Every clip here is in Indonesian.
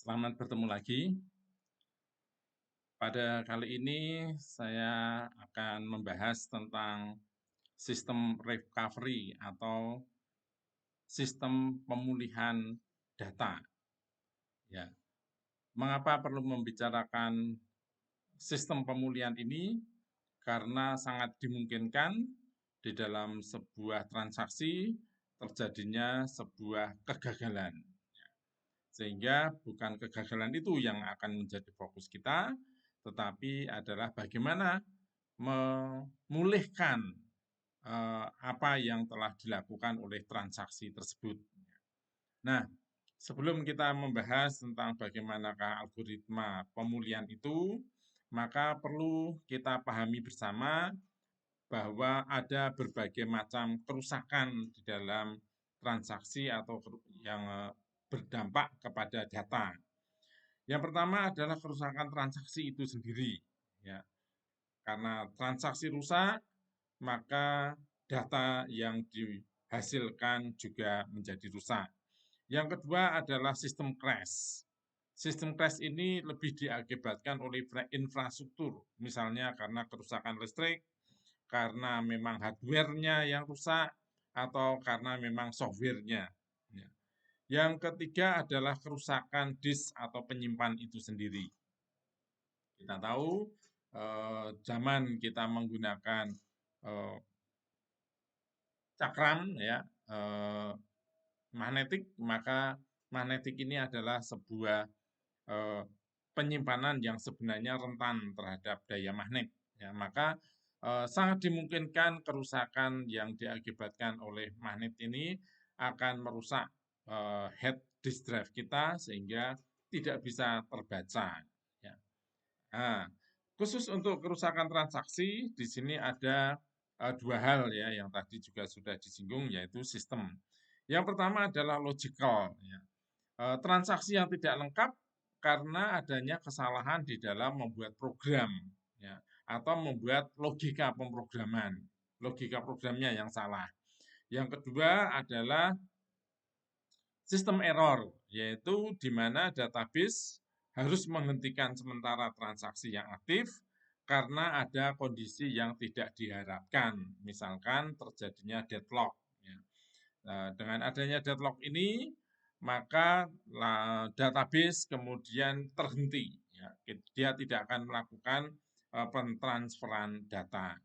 Selamat bertemu lagi. Pada kali ini saya akan membahas tentang sistem recovery atau sistem pemulihan data. Ya, mengapa perlu membicarakan sistem pemulihan ini? Karena sangat dimungkinkan di dalam sebuah transaksi terjadinya sebuah kegagalan. Sehingga bukan kegagalan itu yang akan menjadi fokus kita, tetapi adalah bagaimana memulihkan apa yang telah dilakukan oleh transaksi tersebut. Nah, sebelum kita membahas tentang bagaimanakah algoritma pemulihan itu, maka perlu kita pahami bersama bahwa ada berbagai macam kerusakan di dalam transaksi atau yang berdampak kepada data. Yang pertama adalah kerusakan transaksi itu sendiri, ya. Karena transaksi rusak, maka data yang dihasilkan juga menjadi rusak. Yang kedua adalah sistem crash. Sistem crash ini lebih diakibatkan oleh infrastruktur, misalnya karena kerusakan listrik, karena memang hardware-nya yang rusak, atau karena memang software-nya. Ya. Yang ketiga adalah kerusakan disk atau penyimpan itu sendiri. Kita tahu zaman kita menggunakan eh, cakram ya magnetik, maka magnetik ini adalah sebuah eh, penyimpanan yang sebenarnya rentan terhadap daya magnet. Ya, maka sangat dimungkinkan kerusakan yang diakibatkan oleh magnet ini akan merusak head disk drive kita sehingga tidak bisa terbaca. Ya. Nah, khusus untuk kerusakan transaksi, di sini ada dua hal ya yang tadi juga sudah disinggung, yaitu sistem. Yang pertama adalah logical. Ya. Transaksi yang tidak lengkap karena adanya kesalahan di dalam membuat program, ya, atau membuat logika pemrograman, logika programnya yang salah. Yang kedua adalah sistem error, yaitu di mana database harus menghentikan sementara transaksi yang aktif karena ada kondisi yang tidak diharapkan, misalkan terjadinya deadlock. Ya. Nah, dengan adanya deadlock ini, maka database kemudian terhenti. Ya. Dia tidak akan melakukan pentransferan data.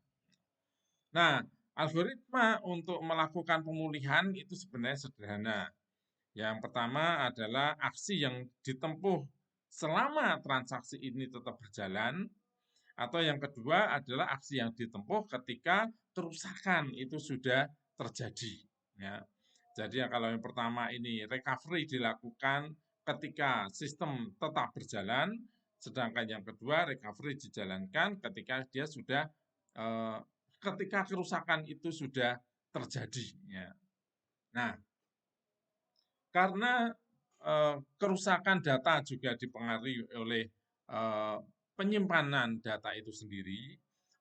Nah, algoritma untuk melakukan pemulihan itu sebenarnya sederhana. Yang pertama adalah aksi yang ditempuh selama transaksi ini tetap berjalan, atau yang kedua adalah aksi yang ditempuh ketika kerusakan itu sudah terjadi. Ya. Jadi kalau yang pertama ini recovery dilakukan ketika sistem tetap berjalan, sedangkan yang kedua recovery dijalankan ketika dia sudah eh, ketika kerusakan itu sudah terjadi. Ya. Nah, karena kerusakan data juga dipengaruhi oleh penyimpanan data itu sendiri,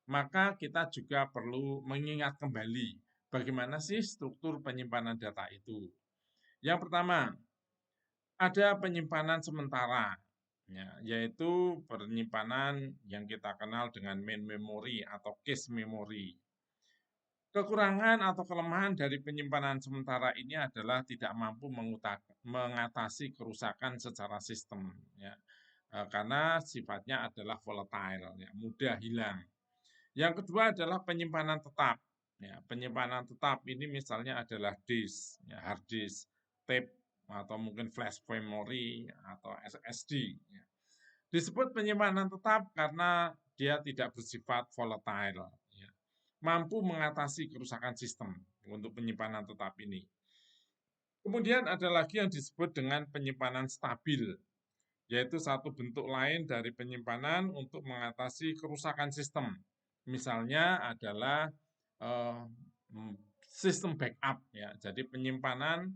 maka kita juga perlu mengingat kembali bagaimana sih struktur penyimpanan data itu. Yang pertama, ada penyimpanan sementara, ya, yaitu penyimpanan yang kita kenal dengan main memory atau cache memory. Kekurangan atau kelemahan dari penyimpanan sementara ini adalah tidak mampu mengatasi kerusakan secara sistem, ya. Karena sifatnya adalah volatile, ya, mudah hilang. Yang kedua adalah penyimpanan tetap. Ya, penyimpanan tetap ini misalnya adalah disk, ya, hard disk, tape, atau mungkin flash memory atau SSD. Ya. Disebut penyimpanan tetap karena dia tidak bersifat volatile, ya, mampu mengatasi kerusakan sistem untuk penyimpanan tetap ini. Kemudian ada lagi yang disebut dengan penyimpanan stabil, yaitu satu bentuk lain dari penyimpanan untuk mengatasi kerusakan sistem. Misalnya adalah eh, sistem backup, ya. Jadi penyimpanan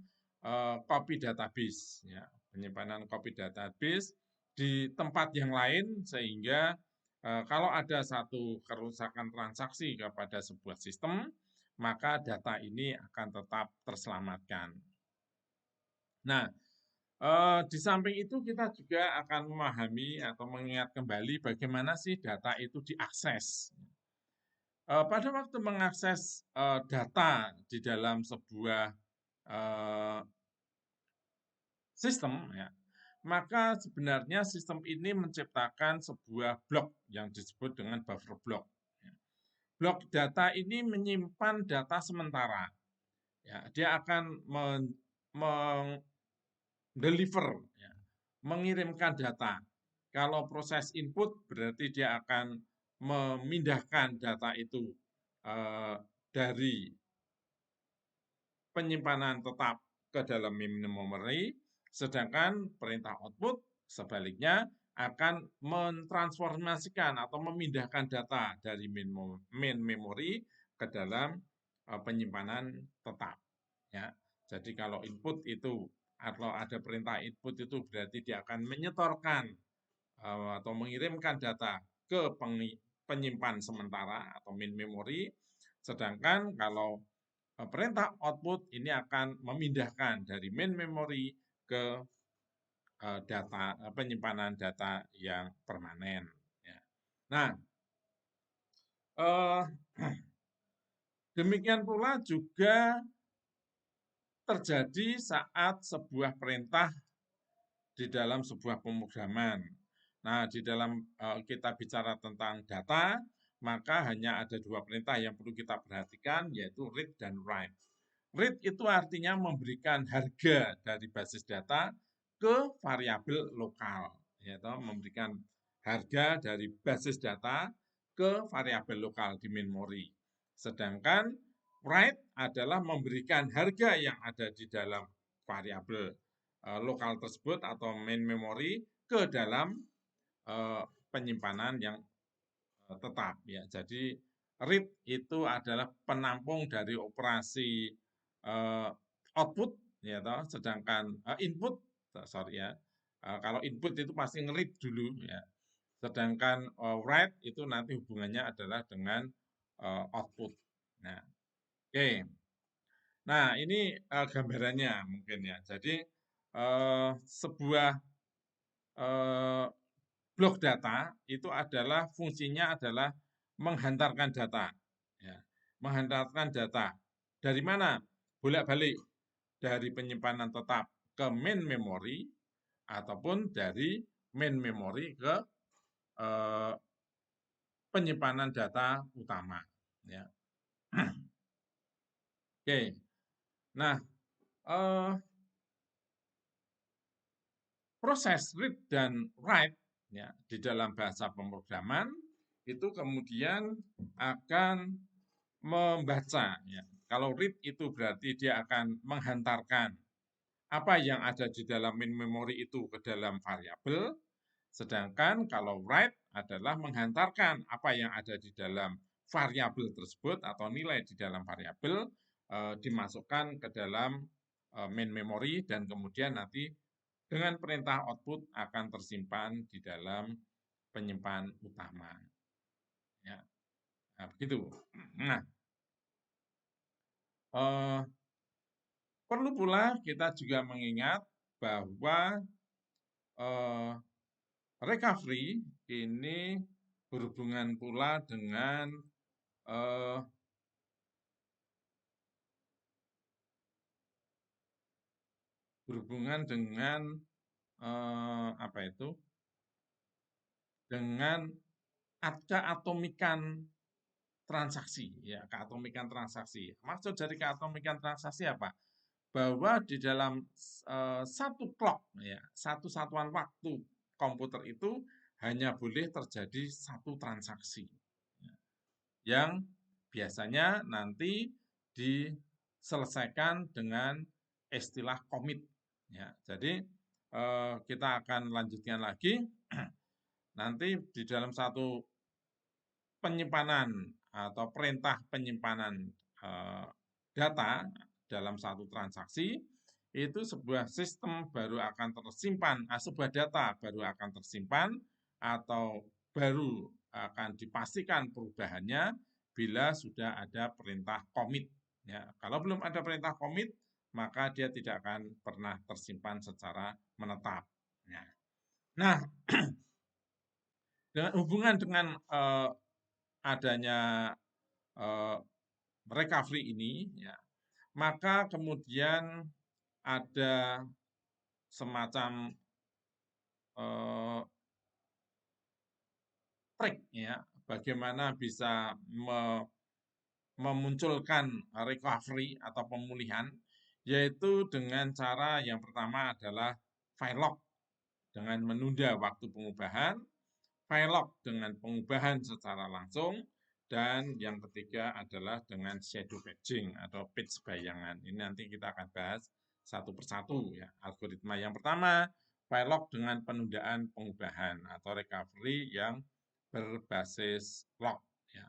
copy database, ya. Penyimpanan copy database di tempat yang lain sehingga kalau ada satu kerusakan transaksi kepada sebuah sistem, maka data ini akan tetap terselamatkan. Nah, Di samping itu kita juga akan memahami atau mengingat kembali bagaimana sih data itu diakses. Pada waktu mengakses data di dalam sebuah eh, sistem, ya, maka sebenarnya sistem ini menciptakan sebuah blok yang disebut dengan buffer block. Ya. Blok data ini menyimpan data sementara. Ya, dia akan deliver, ya, mengirimkan data. Kalau proses input berarti dia akan memindahkan data itu dari penyimpanan tetap ke dalam memory, sedangkan perintah output sebaliknya akan mentransformasikan atau memindahkan data dari main memory ke dalam penyimpanan tetap. Ya, jadi kalau input itu atau ada perintah input itu berarti dia akan menyetorkan atau mengirimkan data ke penyimpan sementara atau main memory, sedangkan kalau perintah output ini akan memindahkan dari main memory ke data penyimpanan data yang permanen. Ya. Nah, eh, demikian pula juga terjadi saat sebuah perintah di dalam sebuah pemrograman. Nah, di dalam kita bicara tentang data, maka hanya ada dua perintah yang perlu kita perhatikan, yaitu read dan write. Read itu artinya memberikan harga dari basis data ke variabel lokal, yaitu memberikan harga dari basis data ke variabel lokal di memori. Sedangkan write adalah memberikan harga yang ada di dalam variabel lokal tersebut atau main memory ke dalam penyimpanan yang tetap, ya. Jadi read itu adalah penampung dari operasi output, ya toh, sedangkan input, sorry ya, kalau input itu pasti nge-read dulu, ya. Sedangkan write itu nanti hubungannya adalah dengan output. Nah, oke. Nah, ini gambarannya mungkin ya. Jadi sebuah blok data itu adalah fungsinya adalah menghantarkan data, ya. Menghantarkan data dari mana? Bolak-balik dari penyimpanan tetap ke main memory ataupun dari main memory ke eh, penyimpanan data utama, ya. Oke. Nah, eh, proses read dan write, ya, di dalam bahasa pemrograman itu kemudian akan membaca, ya. Kalau read itu berarti dia akan menghantarkan apa yang ada di dalam main memory itu ke dalam variabel, sedangkan kalau write adalah menghantarkan apa yang ada di dalam variabel tersebut atau nilai di dalam variabel dimasukkan ke dalam main memory dan kemudian nanti dengan perintah output akan tersimpan di dalam penyimpan utama. Ya, nah, begitu. Nah, perlu pula kita juga mengingat bahwa recovery ini berhubungan pula dengan eh, berhubungan dengan apa itu? Dengan keatomikan transaksi, ya, keatomikan transaksi. Maksud dari keatomikan transaksi apa? Bahwa di dalam satu clock, ya, satu satuan waktu komputer itu hanya boleh terjadi satu transaksi, ya, yang biasanya nanti diselesaikan dengan istilah commit, ya. Jadi kita akan lanjutkan lagi nanti di dalam satu penyimpanan atau perintah penyimpanan data dalam satu transaksi, itu sebuah sistem baru akan tersimpan, sebuah data baru akan tersimpan atau baru akan dipastikan perubahannya bila sudah ada perintah commit. Ya, kalau belum ada perintah commit, maka dia tidak akan pernah tersimpan secara menetap. Nah, dengan hubungan dengan adanya recovery ini, ya, maka kemudian ada semacam trik, ya, bagaimana bisa memunculkan recovery atau pemulihan, yaitu dengan cara yang pertama adalah file lock dengan menunda waktu pengubahan, file lock dengan pengubahan secara langsung, dan yang ketiga adalah dengan shadow patching atau patch bayangan. Ini nanti kita akan bahas satu persatu, ya. Algoritma yang pertama, file lock dengan penundaan pengubahan atau recovery yang berbasis lock, ya.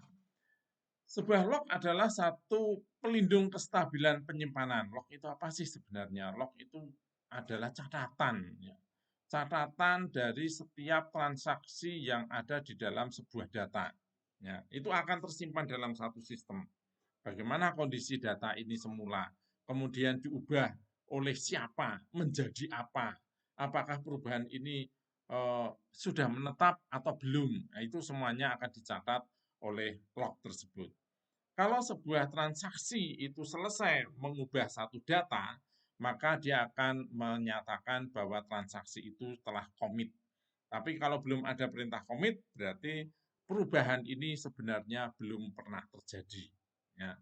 Sebuah lock adalah satu pelindung kestabilan penyimpanan. Lock itu apa sih sebenarnya? Lock itu adalah catatan, ya. Catatan dari setiap transaksi yang ada di dalam sebuah data. Ya, itu akan tersimpan dalam satu sistem. Bagaimana kondisi data ini semula, kemudian diubah oleh siapa, menjadi apa, apakah perubahan ini sudah menetap atau belum. Nah, itu semuanya akan dicatat oleh log tersebut. Kalau sebuah transaksi itu selesai mengubah satu data, maka dia akan menyatakan bahwa transaksi itu telah komit. Tapi kalau belum ada perintah komit, berarti perubahan ini sebenarnya belum pernah terjadi. Ya.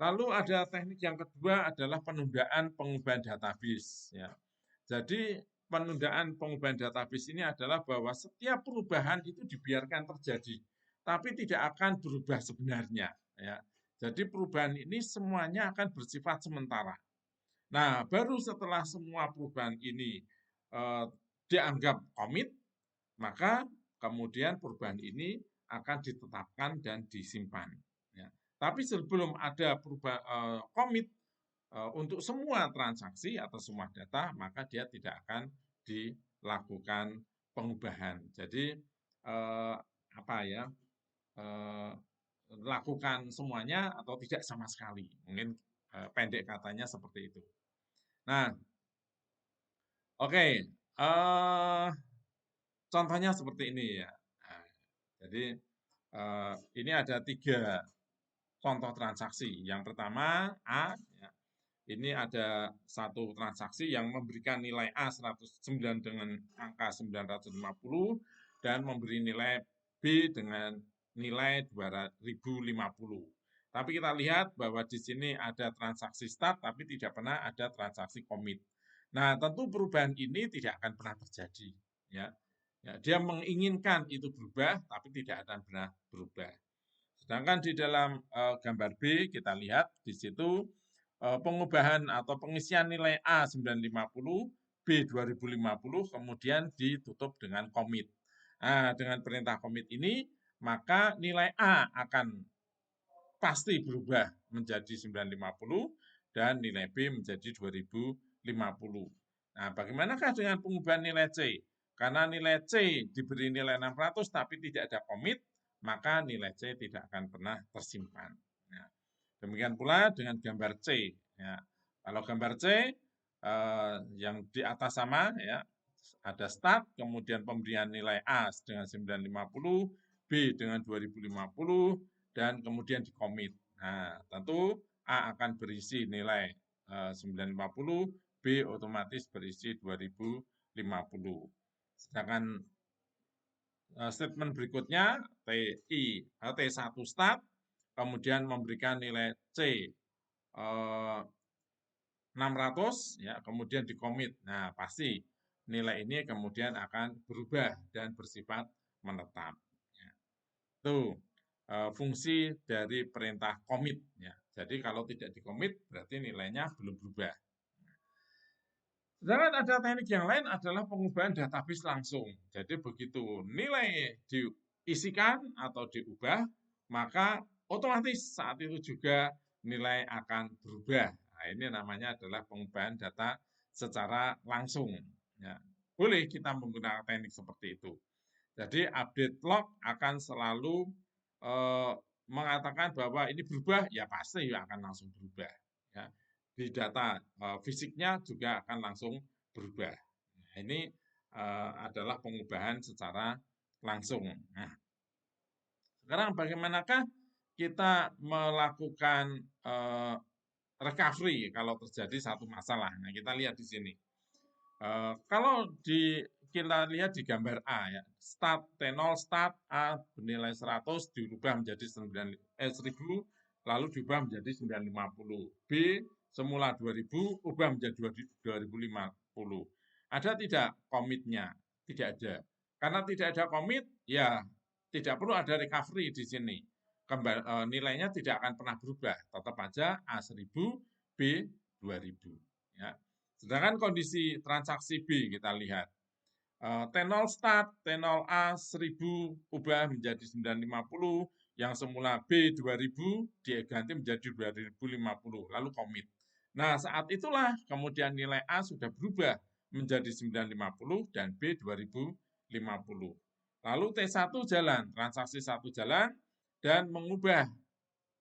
Lalu ada teknik yang kedua adalah penundaan pengubahan database. Ya. Jadi penundaan pengubahan database ini adalah bahwa setiap perubahan itu dibiarkan terjadi, tapi tidak akan berubah sebenarnya. Ya. Jadi perubahan ini semuanya akan bersifat sementara. Nah, baru setelah semua perubahan ini dianggap komit, maka kemudian perubahan ini akan ditetapkan dan disimpan. Ya. Tapi sebelum ada perubahan komit untuk semua transaksi atau semua data, maka dia tidak akan dilakukan pengubahan. Jadi apa ya? Lakukan semuanya atau tidak sama sekali. Mungkin pendek katanya seperti itu. Nah, oke, contohnya seperti ini ya. Nah, jadi ini ada 3 contoh transaksi. Yang pertama A, ya, ini ada satu transaksi yang memberikan nilai A 109 dengan angka 950 dan memberi nilai B dengan nilai 2050. Tapi kita lihat bahwa di sini ada transaksi start tapi tidak pernah ada transaksi commit. Nah, tentu perubahan ini tidak akan pernah terjadi, ya. Ya, dia menginginkan itu berubah tapi tidak akan pernah berubah. Sedangkan di dalam gambar B kita lihat di situ pengubahan atau pengisian nilai A 950, B 2050 kemudian ditutup dengan komit. Nah, dengan perintah komit ini maka nilai A akan pasti berubah menjadi 950 dan nilai B menjadi 2050. Nah, bagaimanakah dengan pengubahan nilai C? Karena nilai C diberi nilai 600 tapi tidak ada komit, maka nilai C tidak akan pernah tersimpan. Nah, demikian pula dengan gambar C. Ya. Kalau gambar C yang di atas sama, ya, ada start, kemudian pemberian nilai A dengan 950, B dengan 2050, dan kemudian dikomit. Nah, tentu A akan berisi nilai 950, B otomatis berisi 2050. Sedangkan statement berikutnya T1 start, kemudian memberikan nilai C 600, ya, kemudian dikomit. Nah, pasti nilai ini kemudian akan berubah dan bersifat menetap. Ya. Itu fungsi dari perintah komit. Ya. Jadi kalau tidak dikomit berarti nilainya belum berubah. Sedangkan ada teknik yang lain adalah pengubahan database langsung. Jadi begitu nilai diisikan atau diubah, maka otomatis saat itu juga nilai akan berubah. Nah, ini namanya adalah pengubahan data secara langsung. Ya. Boleh kita menggunakan teknik seperti itu. Jadi update log akan selalu mengatakan bahwa ini berubah, ya pasti akan langsung berubah. Ya. di data fisiknya juga akan langsung berubah. Nah, ini adalah pengubahan secara langsung. Nah, sekarang bagaimanakah kita melakukan recovery kalau terjadi satu masalah? Nah, kita lihat di sini. Kalau kita lihat di gambar A ya, T0 start A bernilai 100 dirubah menjadi 1000, lalu diubah menjadi 950. B semula 2000 ubah menjadi 2050. Ada tidak komitnya? Tidak ada. Karena tidak ada komit, ya tidak perlu ada recovery di sini. Nilainya tidak akan pernah berubah, tetap aja A1000, B 2000. Ya. Sedangkan kondisi transaksi B kita lihat. T0 start, T0A 1000 ubah menjadi 950, yang semula B 2000 diganti menjadi 2050, lalu komit. Nah, saat itulah kemudian nilai A sudah berubah menjadi 950 dan B 2050. Lalu T1 jalan, transaksi 1 jalan, dan mengubah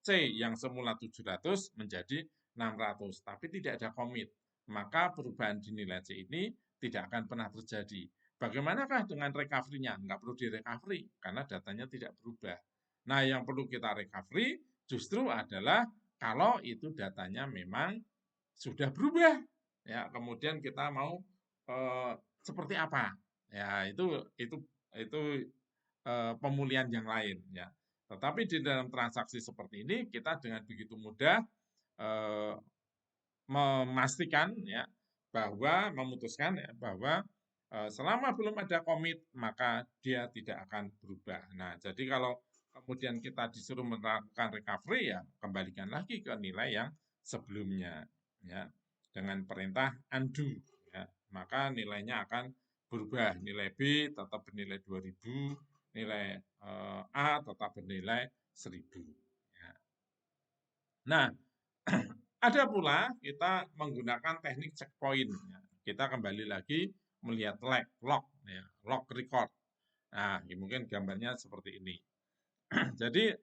C yang semula 700 menjadi 600, tapi tidak ada komit. Maka perubahan di nilai C ini tidak akan pernah terjadi. Bagaimanakah dengan recovery-nya? Nggak perlu di-recovery, karena datanya tidak berubah. Nah, yang perlu kita recovery justru adalah kalau itu datanya memang sudah berubah. Ya, kemudian kita mau seperti apa? Ya, itu pemulihan yang lain ya. Tetapi di dalam transaksi seperti ini kita dengan begitu mudah memastikan ya bahwa memutuskan ya bahwa selama belum ada komit maka dia tidak akan berubah. Nah, jadi kalau kemudian kita disuruh melakukan recovery ya kembalikan lagi ke nilai yang sebelumnya ya dengan perintah undo ya. Maka nilainya akan berubah. Nilai B tetap bernilai 2000, nilai A tetap bernilai 1000 ya. Nah, ada pula kita menggunakan teknik checkpoint. Ya. Kita kembali lagi melihat log, ya, log record. Nah, mungkin gambarnya seperti ini. Jadi,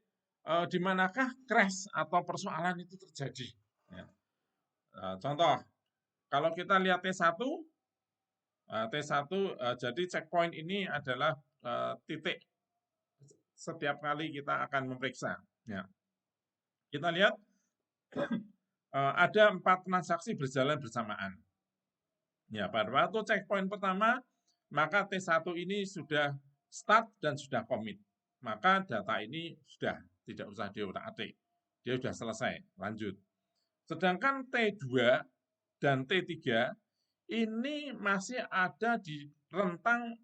di manakah crash atau persoalan itu terjadi? Ya. Contoh, kalau kita lihat T1, jadi checkpoint ini adalah titik setiap kali kita akan memeriksa. Ya. Kita lihat ada 4 transaksi berjalan bersamaan. Ya, pada waktu checkpoint pertama, maka T1 ini sudah start dan sudah commit. Maka data ini sudah tidak usah diotak-atik. Dia sudah selesai, lanjut. Sedangkan T2 dan T3 ini masih ada di rentang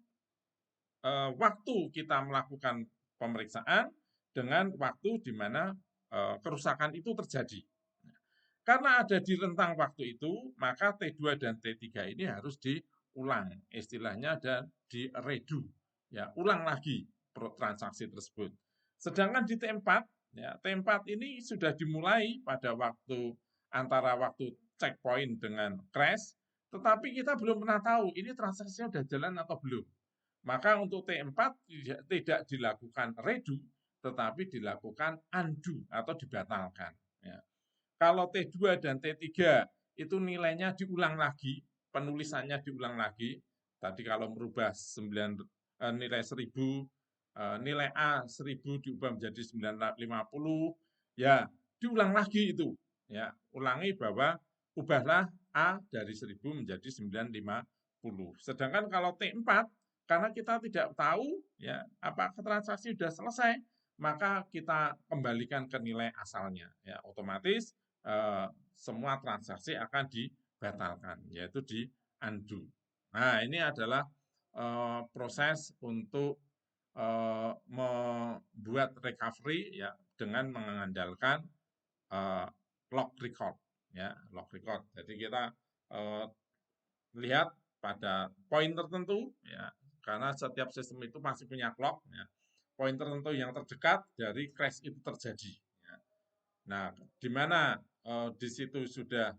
waktu kita melakukan pemeriksaan dengan waktu di mana kerusakan itu terjadi. Karena ada di rentang waktu itu, maka T2 dan T3 ini harus diulang. Istilahnya ada di redo. Ya, ulang lagi transaksi tersebut. Sedangkan di T4, ya, T4 ini sudah dimulai pada waktu antara waktu checkpoint dengan crash, tetapi kita belum pernah tahu ini transaksinya sudah jalan atau belum. Maka untuk T4 tidak dilakukan redo, tetapi dilakukan undo atau dibatalkan. Ya. Kalau T2 dan T3 itu nilainya diulang lagi, penulisannya diulang lagi. Tadi kalau merubah nilai 1000, nilai A 1000 diubah menjadi 950, ya diulang lagi itu. Ya, ulangi bahwa ubahlah A dari 1000 menjadi 950. Sedangkan kalau T4 karena kita tidak tahu ya apakah transaksi sudah selesai, maka kita kembalikan ke nilai asalnya. Ya, otomatis semua transaksi akan dibatalkan, yaitu di undo. Nah, ini adalah proses untuk membuat recovery ya dengan mengandalkan log record, ya log record. Jadi kita lihat pada poin tertentu, ya karena setiap sistem itu pasti punya clock, ya poin tertentu yang terdekat dari crash itu terjadi. Ya. Nah, di mana di situ sudah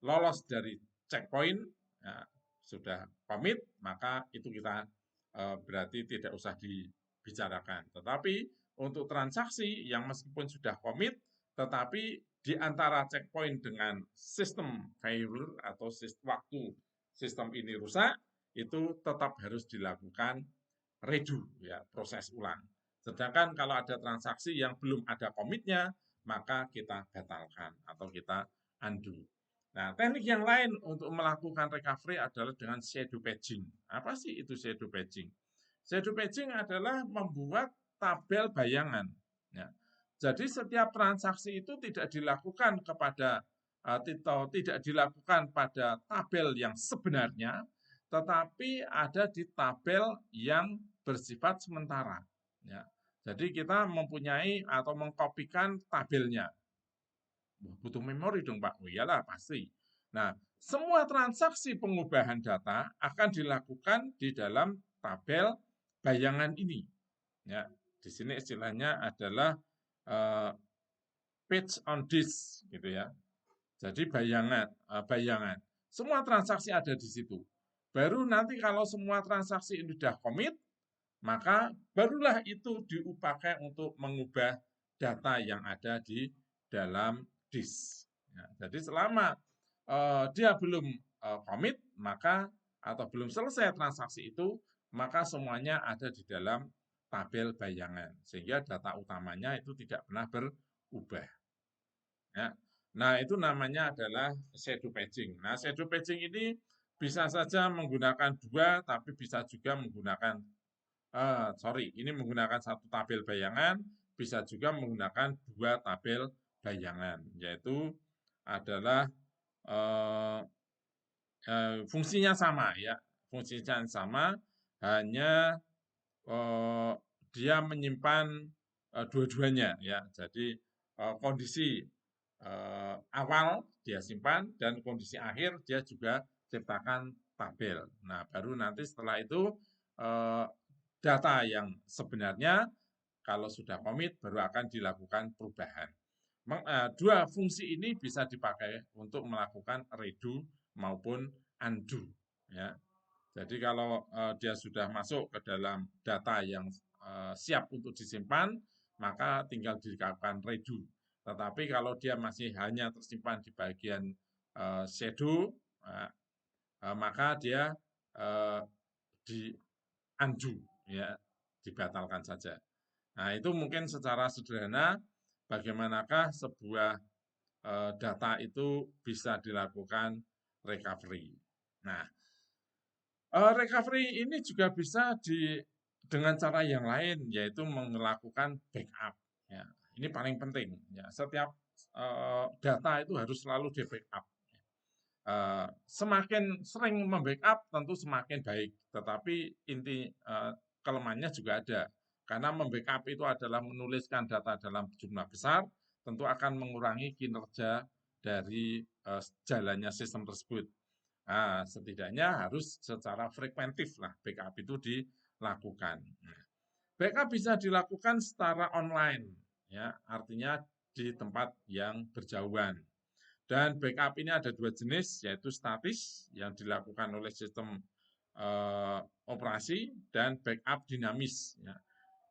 lolos dari checkpoint, ya, sudah komit, maka itu kita berarti tidak usah dibicarakan. Tetapi untuk transaksi yang meskipun sudah komit, tetapi di antara checkpoint dengan sistem failure atau waktu sistem ini rusak, itu tetap harus dilakukan redo, ya, proses ulang. Sedangkan kalau ada transaksi yang belum ada komitnya, maka kita batalkan atau kita undo. Nah, teknik yang lain untuk melakukan recovery adalah dengan shadow patching. Apa sih itu shadow patching? Shadow patching adalah membuat tabel bayangan. Ya. Jadi setiap transaksi itu tidak dilakukan kepada atau tidak dilakukan pada tabel yang sebenarnya, tetapi ada di tabel yang bersifat sementara. Ya. Jadi kita mempunyai atau mengkopikan tabelnya. Butuh memori dong Pak. Oh iyalah pasti. Nah, semua transaksi pengubahan data akan dilakukan di dalam tabel bayangan ini. Ya, di sini istilahnya adalah page on disk gitu ya. Jadi bayangan. Semua transaksi ada di situ. Baru nanti kalau semua transaksi ini sudah komit, maka barulah itu dipakai untuk mengubah data yang ada di dalam disk. Ya, jadi selama dia belum komit, maka atau belum selesai transaksi itu, maka semuanya ada di dalam tabel bayangan, sehingga data utamanya itu tidak pernah berubah. Ya. Nah, itu namanya adalah shadow patching. Nah, shadow patching ini bisa saja menggunakan dua, tapi bisa juga menggunakan, ini menggunakan satu tabel bayangan, bisa juga menggunakan dua tabel bayangan, yaitu adalah fungsinya sama ya, fungsinya sama, hanya dia menyimpan dua-duanya ya. Jadi kondisi awal dia simpan dan kondisi akhir dia juga ciptakan tabel. Nah, baru nanti setelah itu data yang sebenarnya kalau sudah komit baru akan dilakukan perubahan. Dua fungsi ini bisa dipakai untuk melakukan redo maupun undo ya. Jadi kalau dia sudah masuk ke dalam data yang siap untuk disimpan, maka tinggal dilakukan redo. Tetapi kalau dia masih hanya tersimpan di bagian shadow, maka dia di undo, ya, dibatalkan saja. Nah, itu mungkin secara sederhana bagaimanakah sebuah data itu bisa dilakukan recovery. Nah, recovery ini juga bisa dengan cara yang lain, yaitu melakukan backup. Ya, ini paling penting. Ya, setiap data itu harus selalu di backup. Semakin sering membackup tentu semakin baik, tetapi inti kelemahannya juga ada. Karena membackup itu adalah menuliskan data dalam jumlah besar, tentu akan mengurangi kinerja dari jalannya sistem tersebut. Nah, setidaknya harus secara frekuentif lah backup itu dilakukan. Nah, backup bisa dilakukan secara online, ya, artinya di tempat yang berjauhan. Dan backup ini ada dua jenis, yaitu statis yang dilakukan oleh sistem operasi dan backup dinamis, ya,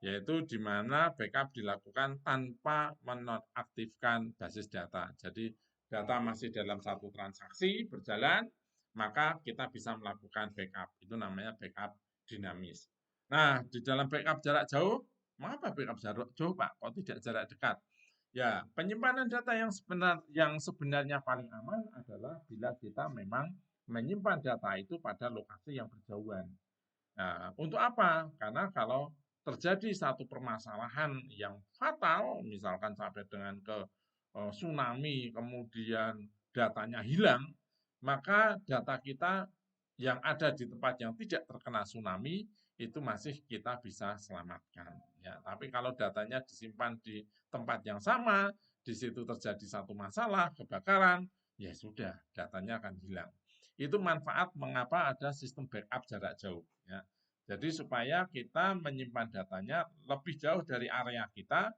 yaitu di mana backup dilakukan tanpa menonaktifkan basis data. Jadi data masih dalam satu transaksi berjalan, maka kita bisa melakukan backup. Itu namanya backup dinamis. Nah, di dalam backup jarak jauh, mengapa backup jarak jauh, Pak? Kok tidak jarak dekat? Ya, penyimpanan data yang sebenarnya paling aman adalah bila kita memang menyimpan data itu pada lokasi yang berjauhan. Nah, untuk apa? Karena kalau terjadi satu permasalahan yang fatal, misalkan sampai dengan ke tsunami, kemudian datanya hilang, maka data kita yang ada di tempat yang tidak terkena tsunami itu masih kita bisa selamatkan. Ya, tapi kalau datanya disimpan di tempat yang sama, di situ terjadi satu masalah, kebakaran, ya sudah, datanya akan hilang. Itu manfaat mengapa ada sistem backup jarak jauh. Ya. Jadi supaya kita menyimpan datanya lebih jauh dari area kita,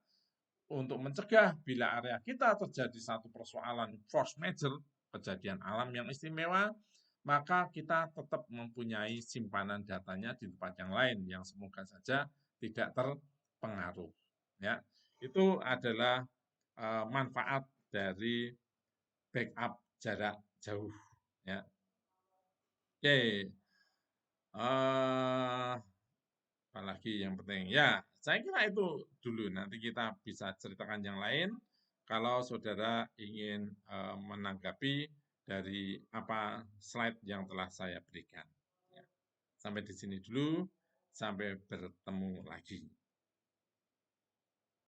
untuk mencegah bila area kita terjadi satu persoalan force major, kejadian alam yang istimewa, maka kita tetap mempunyai simpanan datanya di tempat yang lain yang semoga saja tidak terpengaruh. Ya, itu adalah manfaat dari backup jarak jauh, ya. Oke, apalagi yang penting? Ya, saya kira itu dulu. Nanti kita bisa ceritakan yang lain kalau saudara ingin menanggapi dari apa slide yang telah saya berikan. Ya, sampai di sini dulu. Sampai bertemu lagi.